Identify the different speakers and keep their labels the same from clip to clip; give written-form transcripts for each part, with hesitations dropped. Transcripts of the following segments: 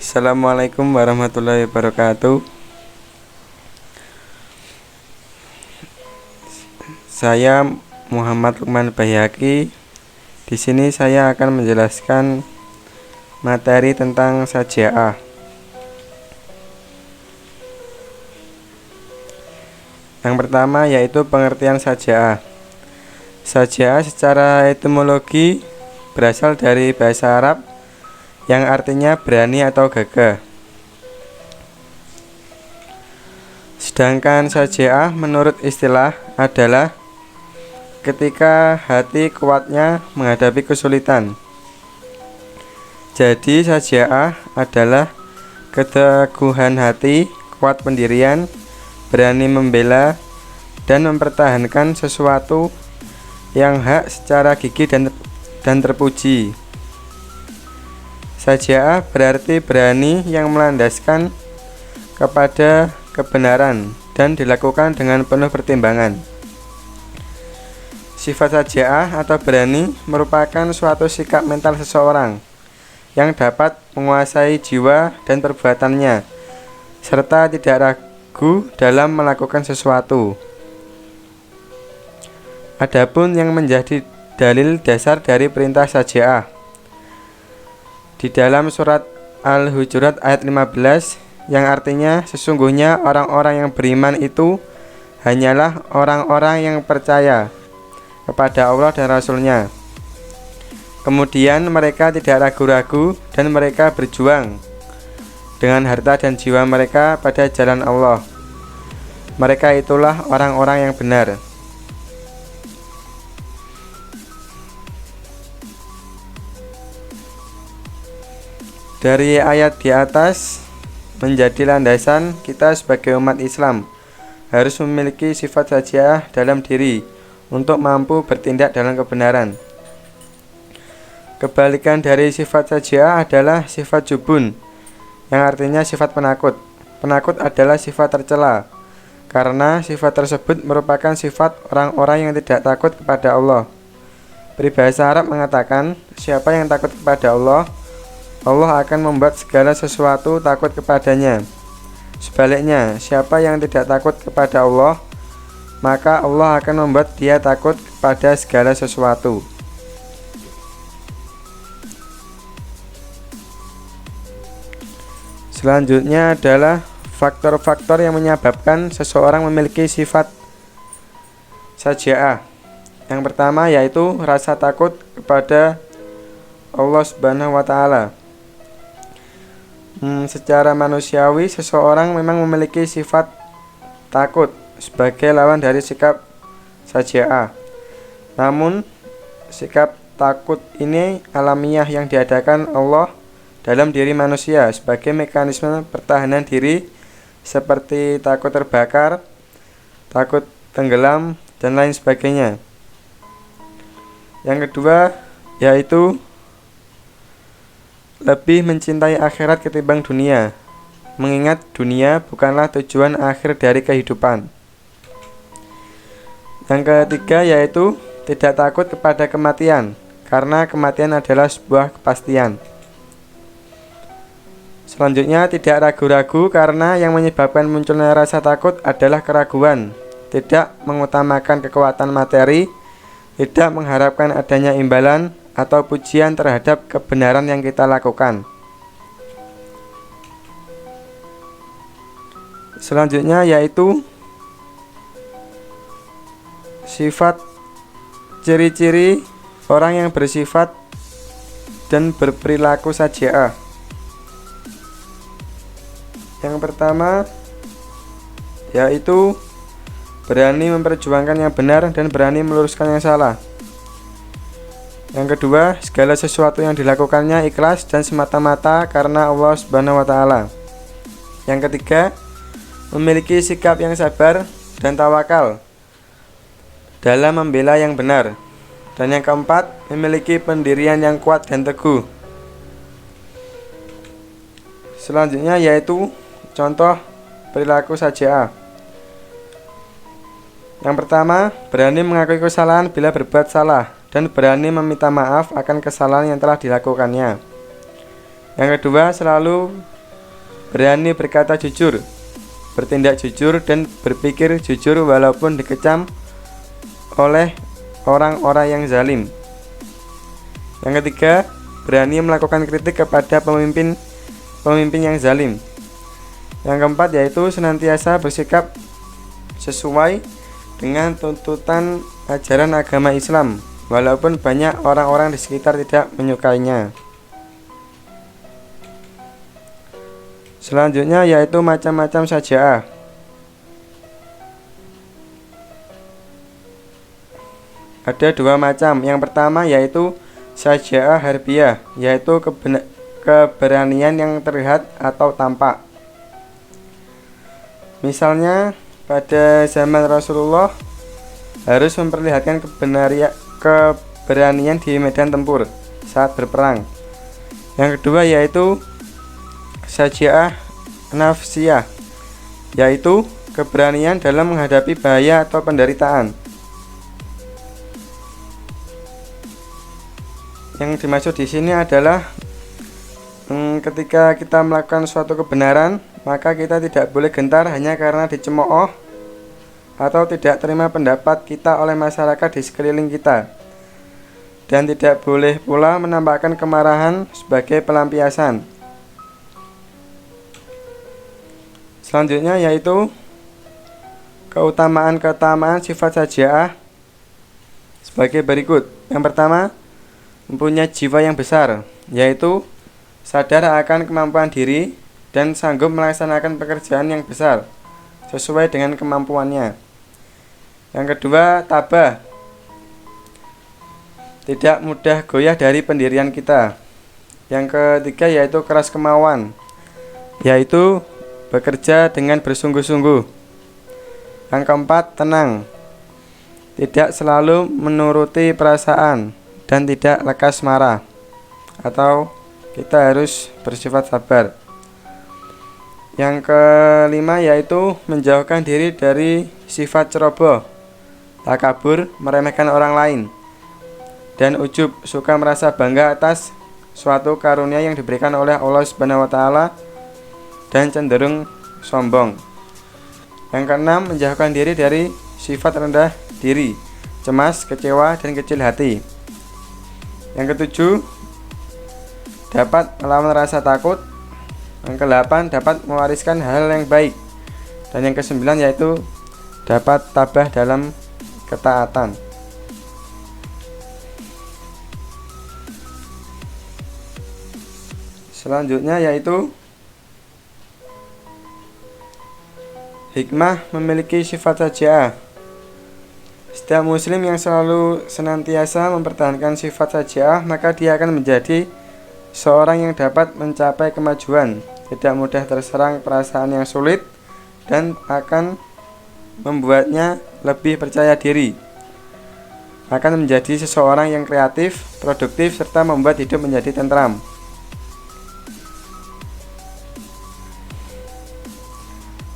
Speaker 1: Assalamualaikum warahmatullahi wabarakatuh. Saya Muhammad Lukman Baihaqi. Di sini saya akan menjelaskan materi tentang sajaah. Yang pertama yaitu pengertian sajaah. Sajaah secara etimologi berasal dari bahasa Arab yang artinya berani atau gagah. Sedangkan sajaah menurut istilah adalah ketika hati kuatnya menghadapi kesulitan. Jadi sajaah adalah keteguhan hati, kuat pendirian, berani membela dan mempertahankan sesuatu yang hak secara gigih dan terpuji. Sajaah berarti berani yang melandaskan kepada kebenaran dan dilakukan dengan penuh pertimbangan. Sifat sajaah atau berani merupakan suatu sikap mental seseorang yang dapat menguasai jiwa dan perbuatannya serta tidak ragu dalam melakukan sesuatu. Adapun yang menjadi dalil dasar dari perintah sajaah di dalam surat Al-Hujurat ayat 15 yang artinya sesungguhnya orang-orang yang beriman itu hanyalah orang-orang yang percaya kepada Allah dan Rasul-Nya. Kemudian mereka tidak ragu-ragu dan mereka berjuang dengan harta dan jiwa mereka pada jalan Allah. Mereka itulah orang-orang yang benar. Dari ayat di atas menjadi landasan kita sebagai umat Islam harus memiliki sifat sajaah dalam diri untuk mampu bertindak dalam kebenaran. Kebalikan dari sifat sajaah adalah sifat jubun, yang artinya sifat penakut. Penakut adalah sifat tercela, karena sifat tersebut merupakan sifat orang-orang yang tidak takut kepada Allah. Peribahasa Arab mengatakan, siapa yang takut kepada Allah, Allah akan membuat segala sesuatu takut kepadanya. Sebaliknya, siapa yang tidak takut kepada Allah, maka Allah akan membuat dia takut kepada segala sesuatu. Selanjutnya adalah faktor-faktor yang menyebabkan seseorang memiliki sifat sajaah. Yang pertama yaitu rasa takut kepada Allah Subhanahu wa Ta'ala. Secara manusiawi, seseorang memang memiliki sifat takut sebagai lawan dari sikap sajaah. Namun, sikap takut ini alamiah yang diadakan Allah dalam diri manusia sebagai mekanisme pertahanan diri seperti takut terbakar, takut tenggelam, dan lain sebagainya. Yang kedua yaitu lebih mencintai akhirat ketimbang dunia, mengingat dunia bukanlah tujuan akhir dari kehidupan. Yang ketiga yaitu tidak takut kepada kematian, karena kematian adalah sebuah kepastian. Selanjutnya tidak ragu-ragu, karena yang menyebabkan munculnya rasa takut adalah keraguan, tidak mengutamakan kekuatan materi, tidak mengharapkan adanya imbalan atau pujian terhadap kebenaran yang kita lakukan. Selanjutnya yaitu sifat ciri-ciri orang yang bersifat dan berperilaku sajaah. Yang pertama yaitu berani memperjuangkan yang benar dan berani meluruskan yang salah. Yang kedua, segala sesuatu yang dilakukannya ikhlas dan semata-mata karena Allah Subhanahu wa Ta'ala. Yang ketiga, memiliki sikap yang sabar dan tawakal dalam membela yang benar. Dan yang keempat, memiliki pendirian yang kuat dan teguh. Selanjutnya yaitu contoh perilaku sajaah. Yang pertama, berani mengakui kesalahan bila berbuat salah dan berani meminta maaf akan kesalahan yang telah dilakukannya. Yang kedua, selalu berani berkata jujur, bertindak jujur, dan berpikir jujur walaupun dikecam oleh orang-orang yang zalim. Yang ketiga, berani melakukan kritik kepada pemimpin yang zalim. Yang keempat yaitu senantiasa bersikap sesuai dengan tuntutan ajaran agama Islam walaupun banyak orang-orang di sekitar tidak menyukainya. Selanjutnya yaitu macam-macam saja'ah. Ada dua macam. Yang pertama yaitu saja'ah harbiah, yaitu keberanian yang terlihat atau tampak. Misalnya pada zaman Rasulullah harus memperlihatkan keberanian di medan tempur saat berperang. Yang kedua yaitu saja'ah nafsiyah, yaitu keberanian dalam menghadapi bahaya atau penderitaan. Yang dimaksud di sini adalah ketika kita melakukan suatu kebenaran, maka kita tidak boleh gentar hanya karena dicemooh atau tidak terima pendapat kita oleh masyarakat di sekeliling kita, dan tidak boleh pula menampakkan kemarahan sebagai pelampiasan. Selanjutnya yaitu keutamaan sifat saja'ah sebagai berikut. Yang pertama, mempunyai jiwa yang besar, yaitu sadar akan kemampuan diri dan sanggup melaksanakan pekerjaan yang besar sesuai dengan kemampuannya. Yang kedua, tabah, tidak mudah goyah dari pendirian kita. Yang ketiga yaitu keras kemauan, yaitu bekerja dengan bersungguh-sungguh. Yang keempat, tenang, tidak selalu menuruti perasaan dan tidak lekas marah, atau kita harus bersifat sabar. Yang kelima yaitu menjauhkan diri dari sifat ceroboh, takabur, meremehkan orang lain, dan ujub, suka merasa bangga atas suatu karunia yang diberikan oleh Allah Subhanahu wa taala, dan cenderung sombong. Yang keenam, menjauhkan diri dari sifat rendah diri, cemas, kecewa, dan kecil hati. Yang ketujuh, dapat melawan rasa takut. Yang kedelapan, dapat mewariskan hal yang baik. Dan yang kesembilan yaitu dapat tabah dalam ketaatan. Selanjutnya yaitu hikmah memiliki sifat saja'ah. Setiap muslim yang selalu senantiasa mempertahankan sifat saja'ah, maka dia akan menjadi seorang yang dapat mencapai kemajuan, tidak mudah terserang perasaan yang sulit, dan akan membuatnya lebih percaya diri. Akan menjadi seseorang yang kreatif, produktif, serta membuat hidup menjadi tentram.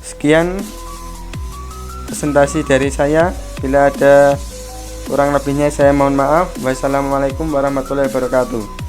Speaker 1: Sekian presentasi dari saya. Bila ada kurang lebihnya saya mohon maaf. Wassalamualaikum warahmatullahi wabarakatuh.